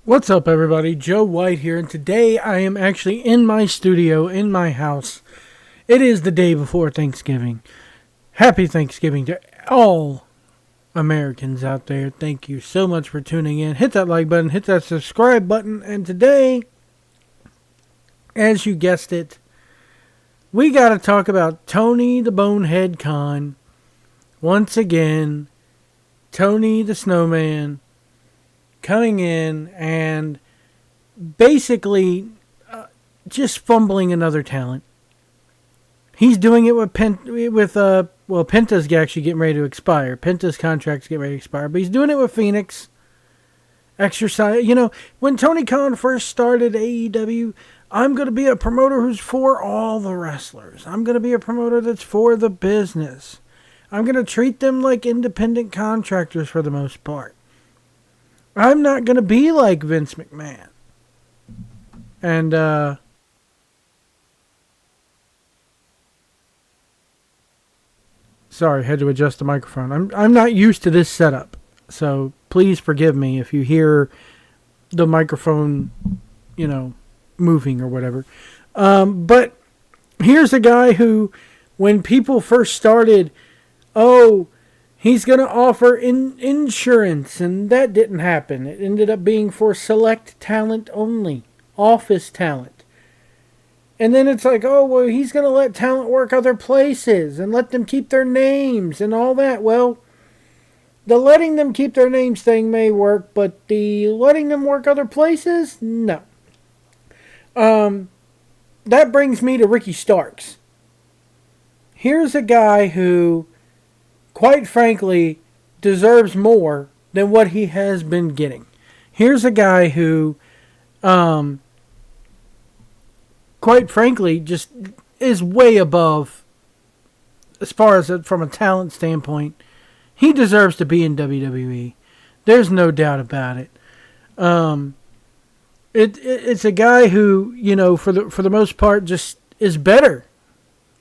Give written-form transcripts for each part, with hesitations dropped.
What's up, everybody? Joe White here, and today I am actually in my studio, in my house. It is the day before Thanksgiving. Happy Thanksgiving to all Americans out there. Thank you so much for tuning in. Hit that like button, hit that subscribe button, and today, as you guessed it, we got to talk about Tony the Bonehead Khan. Once again, Tony the Snowman coming in and basically just fumbling another talent. He's doing it with Penta's actually getting ready to expire. Penta's contract's getting ready to expire, but he's doing it with Phoenix. Exercise, when Tony Khan first started AEW, I'm going to be a promoter who's for all the wrestlers. I'm going to be a promoter that's for the business. I'm going to treat them like independent contractors for the most part. I'm not going to be like Vince McMahon. And, sorry, had to adjust the microphone. I'm not used to this setup. So please forgive me if you hear the microphone, moving or whatever. But here's a guy who, when people first started, he's going to offer insurance, and that didn't happen. It ended up being for select talent only, office talent. And then it's like, he's going to let talent work other places and let them keep their names and all that. Well, the letting them keep their names thing may work, but the letting them work other places, no. That brings me to Ricky Starks. Here's a guy who, quite frankly, deserves more than what he has been getting. Here's a guy who, quite frankly, just is way above, as far as from a talent standpoint. He deserves to be in WWE. There's no doubt about it. It's a guy who, for the most part, just is better.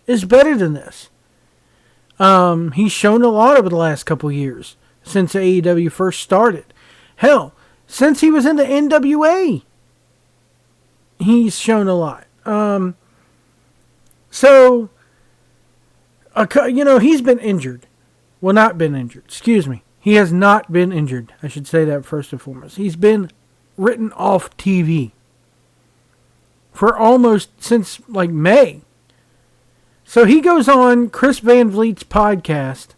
Is better than this. He's shown a lot over the last couple years since AEW first started. Hell, since he was in the NWA, he's shown a lot. He's been injured. Well, not been injured. Excuse me. He has not been injured. I should say that first and foremost. He's been written off TV for almost since May. So he goes on Chris Van Vliet's podcast,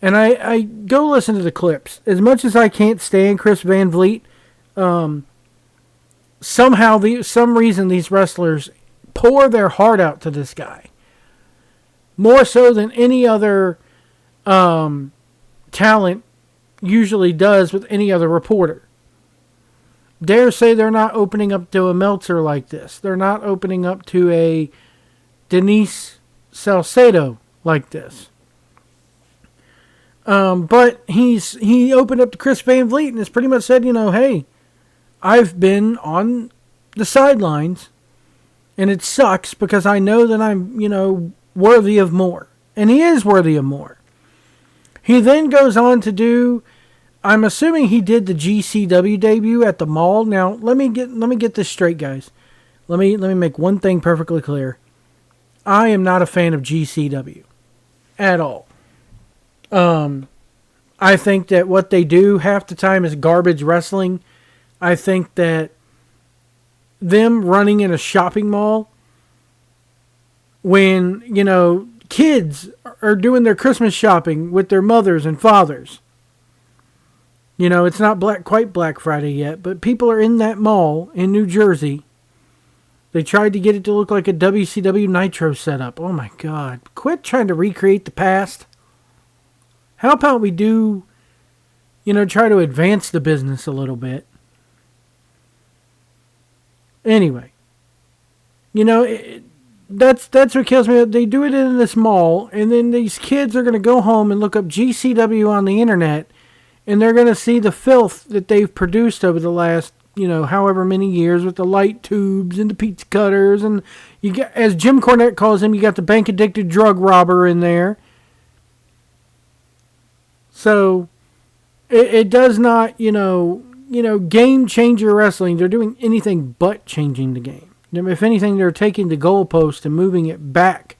and I go listen to the clips. As much as I can't stand Chris Van Vliet, somehow, some reason these wrestlers pour their heart out to this guy. More so than any other talent usually does with any other reporter. Dare say they're not opening up to a Meltzer like this. They're not opening up to a Denise Salcedo like this. But he opened up to Chris Van Vliet and has pretty much said, hey, I've been on the sidelines and it sucks because I know that I'm, worthy of more. And he is worthy of more. He then goes on to do, I'm assuming he did the GCW debut at the mall. Now, let me get this straight, guys. Let me make one thing perfectly clear. I am not a fan of GCW at all. I think that what they do half the time is garbage wrestling. I think that them running in a shopping mall when, kids are doing their Christmas shopping with their mothers and fathers. It's not quite Black Friday yet, but people are in that mall in New Jersey. They tried to get it to look like a WCW Nitro setup. Oh my God. Quit trying to recreate the past. How about we do, try to advance the business a little bit. Anyway. That's what kills me. They do it in this mall, and then these kids are going to go home and look up GCW on the internet, and they're going to see the filth that they've produced over the last, however many years with the light tubes and the pizza cutters, and you got, as Jim Cornette calls him, you got the bank addicted drug robber in there. So it does not, game changer wrestling. They're doing anything but changing the game. If anything, they're taking the goalpost and moving it back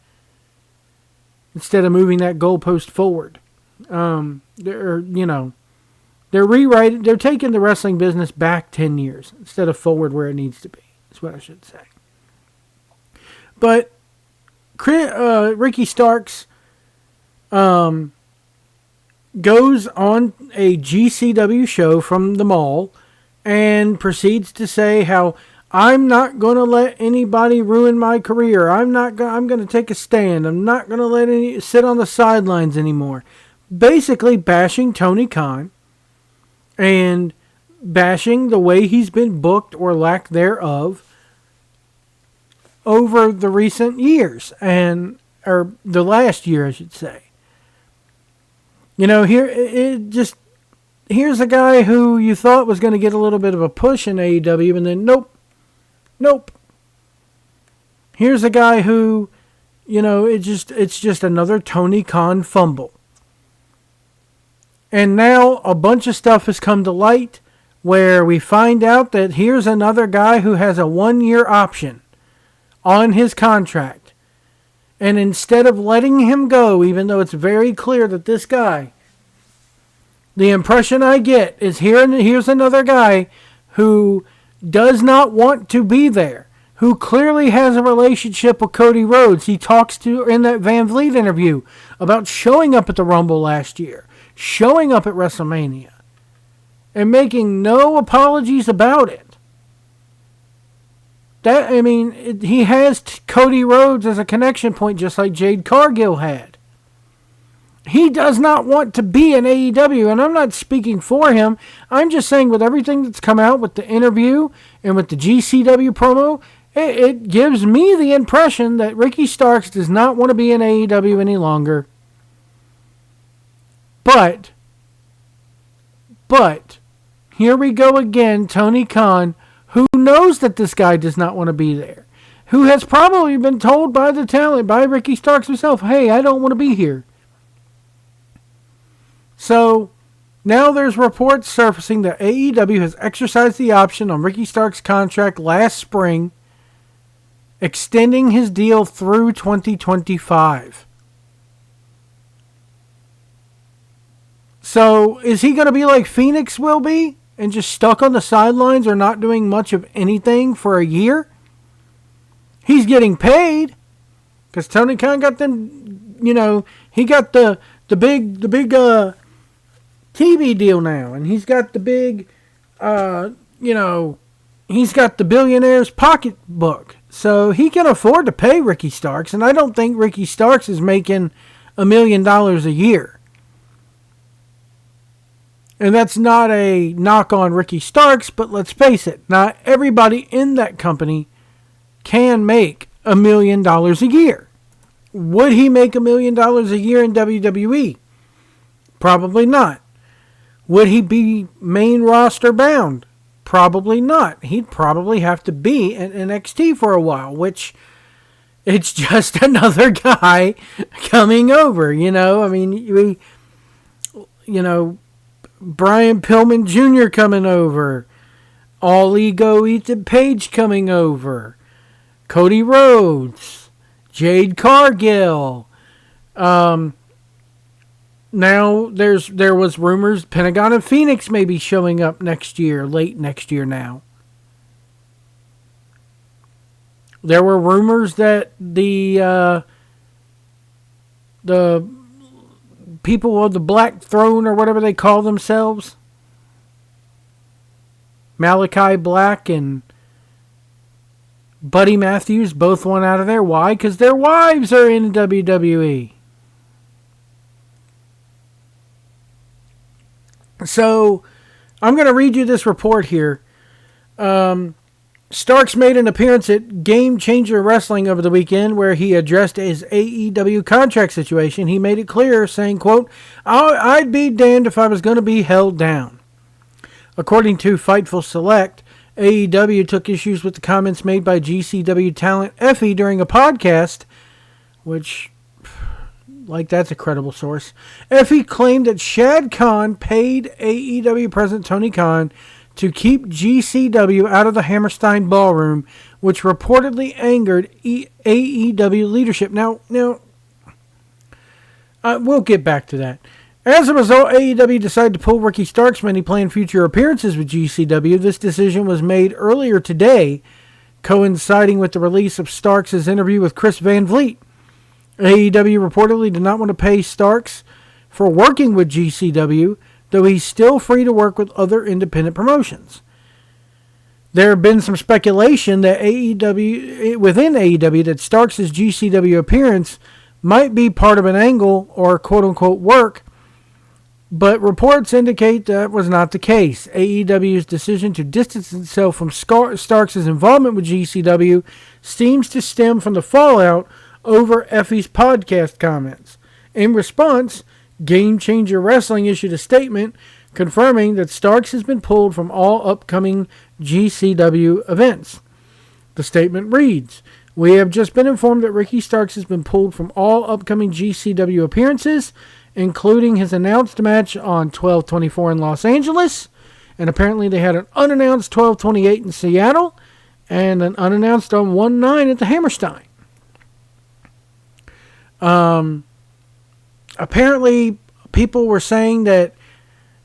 instead of moving that goalpost forward. They're rewriting. They're taking the wrestling business back 10 years instead of forward where it needs to be. That's what I should say. But Ricky Starks goes on a GCW show from the mall and proceeds to say how I'm not going to let anybody ruin my career. I'm going to take a stand. I'm not going to let any sit on the sidelines anymore. Basically bashing Tony Khan and bashing the way he's been booked or lack thereof over the recent years or the last year, I should say. Here's a guy who you thought was going to get a little bit of a push in AEW, and then nope. Here's a guy who, it's just another Tony Khan fumble. And now a bunch of stuff has come to light where we find out that here's another guy who has a 1-year option on his contract. And instead of letting him go, even though it's very clear that this guy, the impression I get is here's another guy who does not want to be there, who clearly has a relationship with Cody Rhodes. He talks to in that Van Vliet interview about showing up at the Rumble last year, showing up at WrestleMania, and making no apologies about it. He has Cody Rhodes as a connection point, just like Jade Cargill had. He does not want to be in AEW, and I'm not speaking for him. I'm just saying with everything that's come out with the interview and with the GCW promo, it gives me the impression that Ricky Starks does not want to be in AEW any longer. But, here we go again, Tony Khan, who knows that this guy does not want to be there, who has probably been told by the talent, by Ricky Starks himself, hey, I don't want to be here. So, now there's reports surfacing that AEW has exercised the option on Ricky Starks' contract last spring, extending his deal through 2025. So, is he going to be like Phoenix will be and just stuck on the sidelines or not doing much of anything for a year? He's getting paid because Tony Khan got them, he got the big TV deal now, and he's got the big, he's got the billionaire's pocketbook. So he can afford to pay Ricky Starks, and I don't think Ricky Starks is making $1 million a year. And that's not a knock on Ricky Starks, but let's face it, not everybody in that company can make $1 million a year. Would he make $1 million a year in WWE? Probably not. Would he be main roster bound? Probably not. He'd probably have to be in NXT for a while, which it's just another guy coming over, Brian Pillman Jr. coming over, All Ego Ethan Page coming over, Cody Rhodes, Jade Cargill. Now there was rumors Pentagon and Phoenix may be showing up next year, late next year now. There were rumors that the people of the Black Throne or whatever they call themselves, Malachi Black and Buddy Matthews both went out of there. Why? Because their wives are in WWE. So, I'm going to read you this report here. Starks made an appearance at Game Changer Wrestling over the weekend where he addressed his AEW contract situation. He made it clear, saying, quote, I'd be damned if I was going to be held down. According to Fightful Select, AEW took issues with the comments made by GCW talent Effie during a podcast, which, that's a credible source. Effie claimed that Shad Khan paid AEW president Tony Khan to keep GCW out of the Hammerstein Ballroom, which reportedly angered AEW leadership. Now, we'll get back to that. As a result, AEW decided to pull Ricky Starks from any planned future appearances with GCW. This decision was made earlier today, coinciding with the release of Starks' interview with Chris Van Vliet. AEW reportedly did not want to pay Starks for working with GCW, though he's still free to work with other independent promotions. There have been some speculation that within AEW that Starks' GCW appearance might be part of an angle or quote-unquote work, but reports indicate that was not the case. AEW's decision to distance itself from Starks' involvement with GCW seems to stem from the fallout over Effie's podcast comments. In response, Game Changer Wrestling issued a statement confirming that Starks has been pulled from all upcoming GCW events. The statement reads, "We have just been informed that Ricky Starks has been pulled from all upcoming GCW appearances, including his announced match on 12/24 in Los Angeles, and apparently they had an unannounced 12/28 in Seattle, and an unannounced on 1/9 at the Hammerstein." Apparently, people were saying that,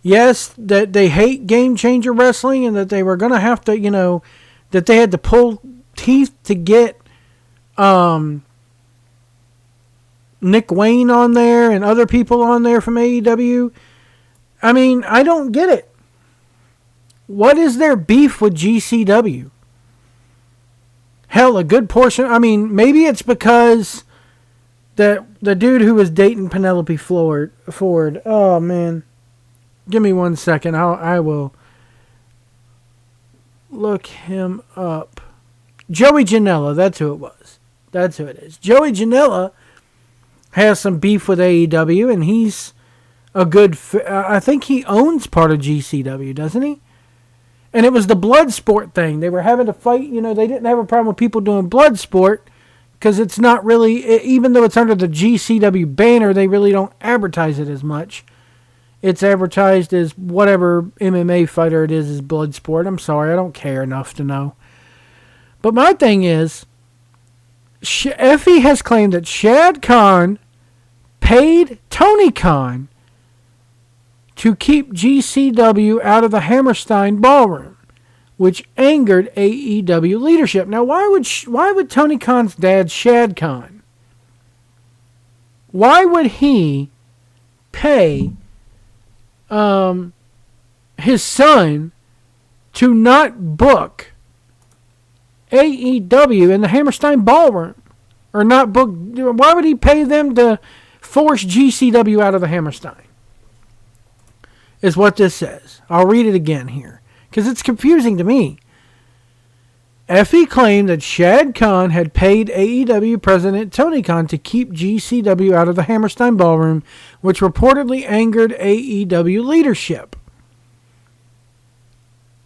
yes, that they hate Game Changer Wrestling and that they were going to have to, that they had to pull teeth to get Nick Wayne on there and other people on there from AEW. I mean, I don't get it. What is their beef with GCW? Hell, a good portion. I mean, maybe it's because the dude who was dating Penelope Ford. Oh man, give me 1 second. I will look him up. Joey Janela. That's who it was. That's who it is. Joey Janela has some beef with AEW, and he's a good. I think he owns part of GCW, doesn't he? And it was the blood sport thing. They were having to fight. They didn't have a problem with people doing blood sport because it's not really, even though it's under the GCW banner, they really don't advertise it as much. It's advertised as whatever MMA fighter it is blood sport. I'm sorry, I don't care enough to know. But my thing is, Effie has claimed that Shad Khan paid Tony Khan to keep GCW out of the Hammerstein Ballroom, which angered AEW leadership. Now, why would Tony Khan's dad, Shad Khan, why would he pay his son to not book AEW in the Hammerstein Ballroom? Or not book? Why would he pay them to force GCW out of the Hammerstein? Is what this says. I'll read it again here, because it's confusing to me. Effie claimed that Shad Khan had paid AEW President Tony Khan to keep GCW out of the Hammerstein Ballroom, which reportedly angered AEW leadership.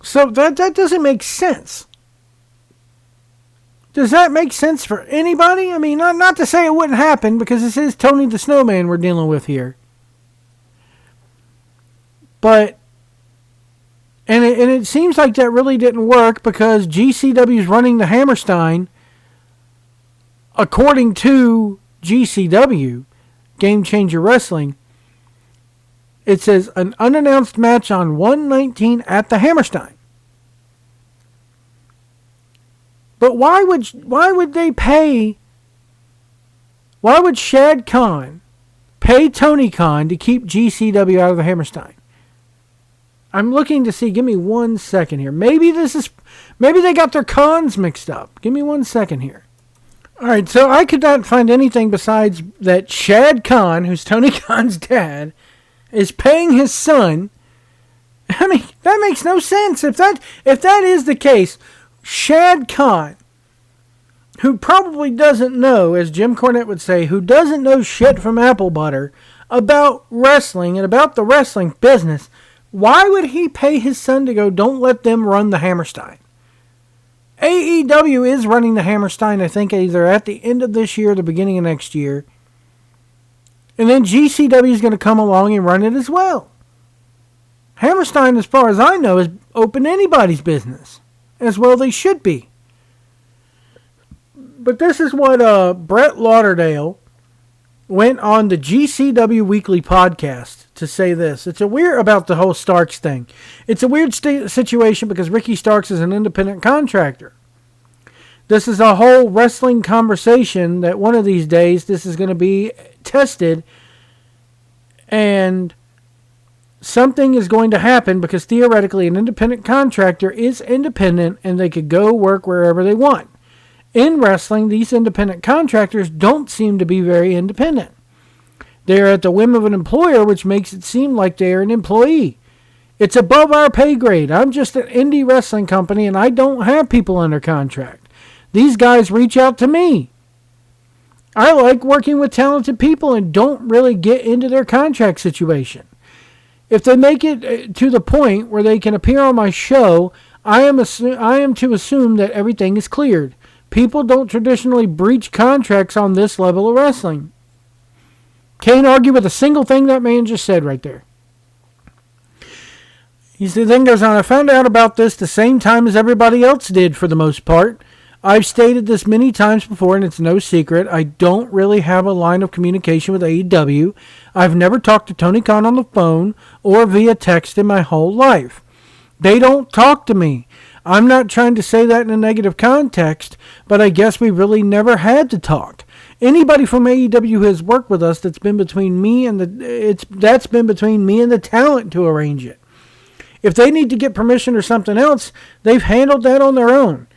So that doesn't make sense. Does that make sense for anybody? I mean, not to say it wouldn't happen, because this is Tony the Snowman we're dealing with here. But, and it seems like that really didn't work, because GCW's running the Hammerstein, according to GCW, Game Changer Wrestling. It says an unannounced match on 1/19 at the Hammerstein. But why would Shad Khan pay Tony Khan to keep GCW out of the Hammerstein? I'm looking to see. Give me 1 second here. Maybe they got their cons mixed up. Give me 1 second here. All right, so I could not find anything besides that Shad Khan, who's Tony Khan's dad, is paying his son. I mean, that makes no sense. If that is the case, Shad Khan, who probably doesn't know, as Jim Cornette would say, who doesn't know shit from apple butter about wrestling and about the wrestling business, why would he pay his son to go, don't let them run the Hammerstein? AEW is running the Hammerstein, I think, either at the end of this year or the beginning of next year. And then GCW is going to come along and run it as well. Hammerstein, as far as I know, is open anybody's business. As well they should be. But this is what Brett Lauderdale went on the GCW Weekly podcast to say this. It's a weird about the whole Starks thing. It's a weird situation because Ricky Starks is an independent contractor. This is a whole wrestling conversation that one of these days this is going to be tested and something is going to happen because theoretically an independent contractor is independent and they could go work wherever they want. In wrestling, these independent contractors don't seem to be very independent. They're at the whim of an employer, which makes it seem like they're an employee. It's above our pay grade. I'm just an indie wrestling company, and I don't have people under contract. These guys reach out to me. I like working with talented people and don't really get into their contract situation. If they make it to the point where they can appear on my show, I am to assume that everything is cleared. People don't traditionally breach contracts on this level of wrestling. Can't argue with a single thing that man just said right there. The thing goes on, I found out about this the same time as everybody else did for the most part. I've stated this many times before and it's no secret. I don't really have a line of communication with AEW. I've never talked to Tony Khan on the phone or via text in my whole life. They don't talk to me. I'm not trying to say that in a negative context, but I guess we really never had to talk. Anybody from AEW who has worked with us that's been between me and the talent to arrange it. If they need to get permission or something else, they've handled that on their own.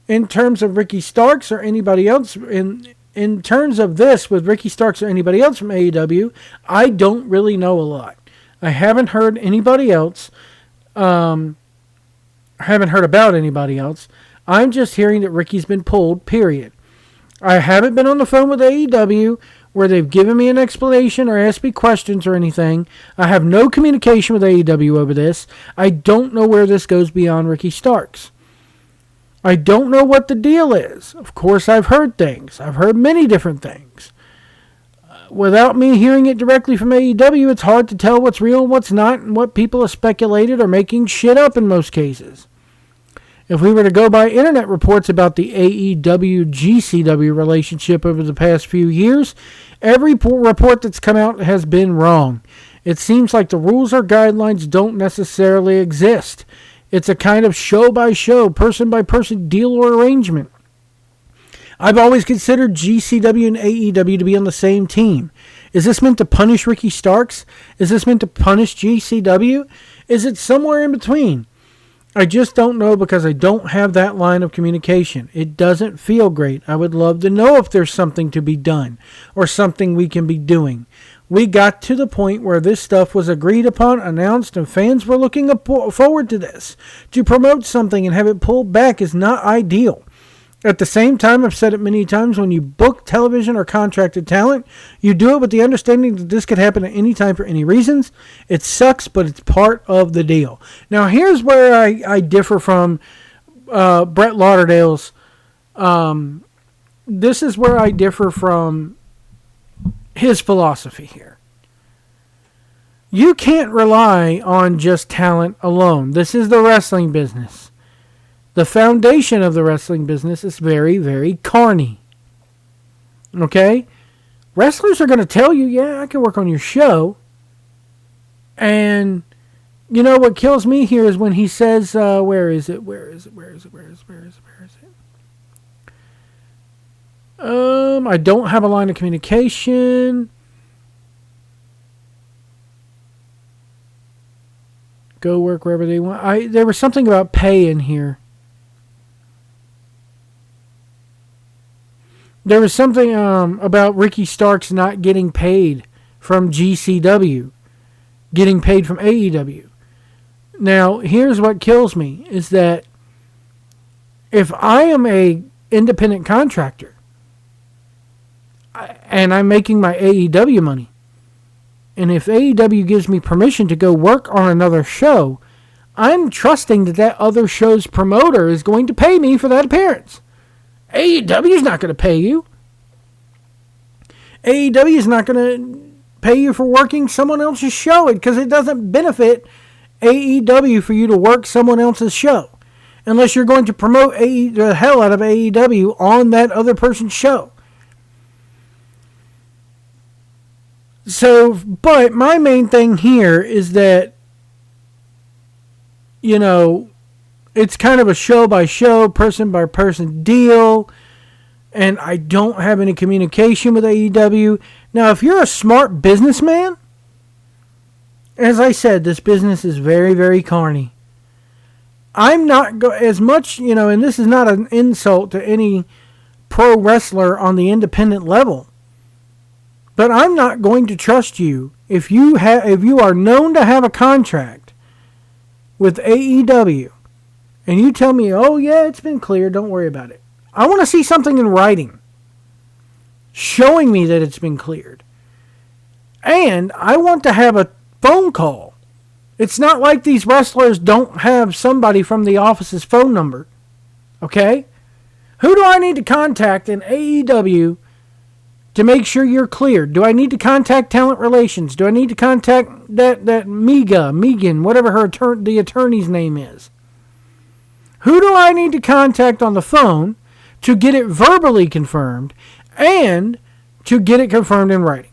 In terms of Ricky Starks or anybody else, in terms of this with Ricky Starks or anybody else from AEW, I don't really know a lot. I haven't heard anybody else. I haven't heard about anybody else. I'm just hearing that Ricky's been pulled, period. I haven't been on the phone with AEW where they've given me an explanation or asked me questions or anything. I have no communication with AEW over this. I don't know where this goes beyond Ricky Starks. I don't know what the deal is. Of course, I've heard things. I've heard many different things. Without me hearing it directly from AEW, it's hard to tell what's real and what's not and what people have speculated or making shit up in most cases. If we were to go by internet reports about the AEW-GCW relationship over the past few years, every report that's come out has been wrong. It seems like the rules or guidelines don't necessarily exist. It's a kind of show-by-show, person-by-person deal or arrangement. I've always considered GCW and AEW to be on the same team. Is this meant to punish Ricky Starks? Is this meant to punish GCW? Is it somewhere in between? I just don't know because I don't have that line of communication. It doesn't feel great. I would love to know if there's something to be done or something we can be doing. We got to the point where this stuff was agreed upon, announced, and fans were looking forward to this. To promote something and have it pulled back is not ideal. At the same time, I've said it many times, when you book television or contracted talent, you do it with the understanding that this could happen at any time for any reasons. It sucks, but it's part of the deal. Now, here's where I differ from Brett Lauderdale's. This is where I differ from his philosophy here. You can't rely on just talent alone. This is the wrestling business. The foundation of the wrestling business is very, very carny. Okay? Wrestlers are going to tell you, yeah, I can work on your show. And, you know, what kills me here is when he says, where is it? I don't have a line of communication. Go work wherever they want. There was something about pay in here. There was something about Ricky Starks not getting paid from GCW, getting paid from AEW. Now, here's what kills me, is that if I am a independent contractor and I'm making my AEW money, and if AEW gives me permission to go work on another show, I'm trusting that that other show's promoter is going to pay me for that appearance. AEW is not going to pay you. AEW is not going to pay you for working someone else's show because it doesn't benefit AEW for you to work someone else's show. Unless you're going to promote the hell out of AEW on that other person's show. So, but my main thing here is that, you know, it's kind of a show by show, person by person deal. And I don't have any communication with AEW. Now, if you're a smart businessman, as I said, this business is very, very carny. I'm not as much, you know, and this is not an insult to any pro wrestler on the independent level. But I'm not going to trust you if you are known to have a contract with AEW and you tell me, "Oh yeah, it's been cleared, don't worry about it." I want to see something in writing showing me that it's been cleared. And I want to have a phone call. It's not like these wrestlers don't have somebody from the office's phone number. Okay? Who do I need to contact in AEW to make sure you're cleared? Do I need to contact Talent Relations? Do I need to contact that Megan, whatever the attorney's name is? Who do I need to contact on the phone to get it verbally confirmed and to get it confirmed in writing?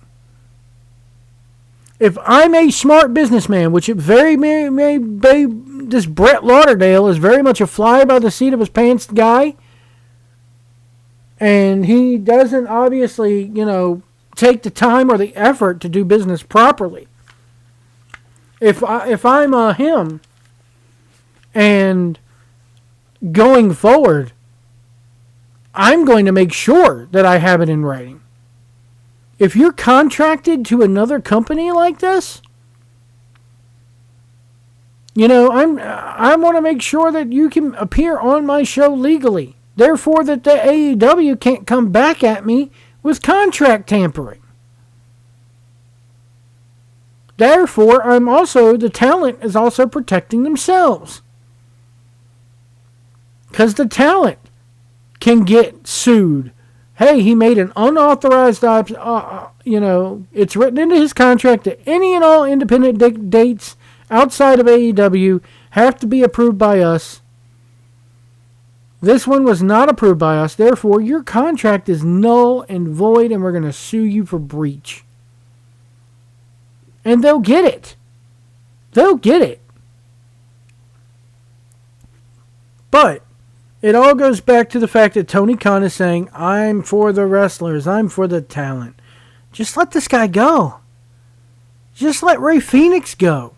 If I'm a smart businessman, which it very may be, this Brett Lauderdale is very much a fly by the seat of his pants guy, and he doesn't obviously, you know, take the time or the effort to do business properly. If I'm him, and going forward, I'm going to make sure that I have it in writing. If you're contracted to another company like this, you know, I want to make sure that you can appear on my show legally. Therefore, that the AEW can't come back at me with contract tampering. Therefore, the talent is also protecting themselves. Because the talent can get sued. Hey, he made an unauthorized, it's written into his contract that any and all independent dates outside of AEW have to be approved by us. This one was not approved by us. Therefore, your contract is null and void, and we're going to sue you for breach. And they'll get it. They'll get it. But it all goes back to the fact that Tony Khan is saying, I'm for the wrestlers. I'm for the talent. Just let this guy go. Just let Ray Phoenix go.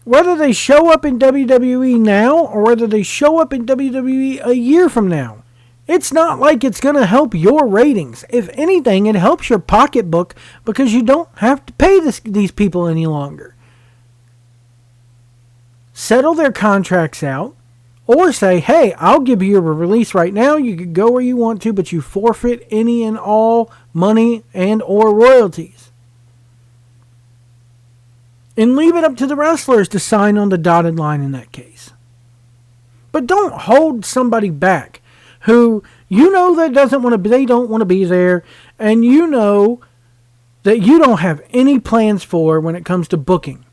Whether they show up in WWE now or whether they show up in WWE a year from now, it's not like it's going to help your ratings. If anything, it helps your pocketbook because you don't have to pay these people any longer. Settle their contracts out. Or say, hey, I'll give you a release right now. You can go where you want to, but you forfeit any and all money and or royalties. And leave it up to the wrestlers to sign on the dotted line in that case. But don't hold somebody back who you know that they don't want to be there, and you know that you don't have any plans for when it comes to booking.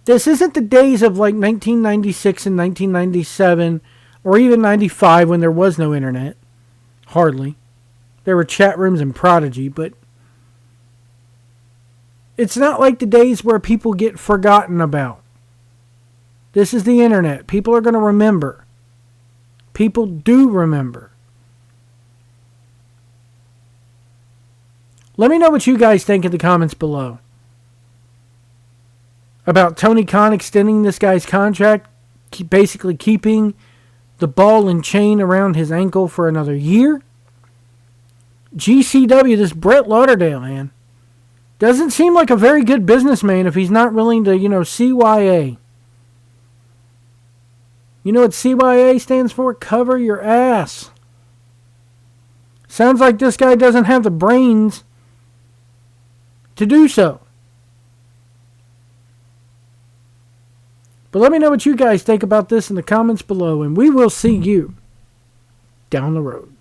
This isn't the days of like 1996 and 1997 or even 95 when there was no internet. Hardly. There were chat rooms and Prodigy, but it's not like the days where people get forgotten about. This is the internet. People are going to remember. People do remember. Let me know what you guys think in the comments below. About Tony Khan extending this guy's contract, basically keeping the ball and chain around his ankle for another year. GCW, this Brett Lauderdale, man, doesn't seem like a very good businessman if he's not willing to, CYA. You know what CYA stands for? Cover your ass. Sounds like this guy doesn't have the brains to do so. But let me know what you guys think about this in the comments below, and we will see you down the road.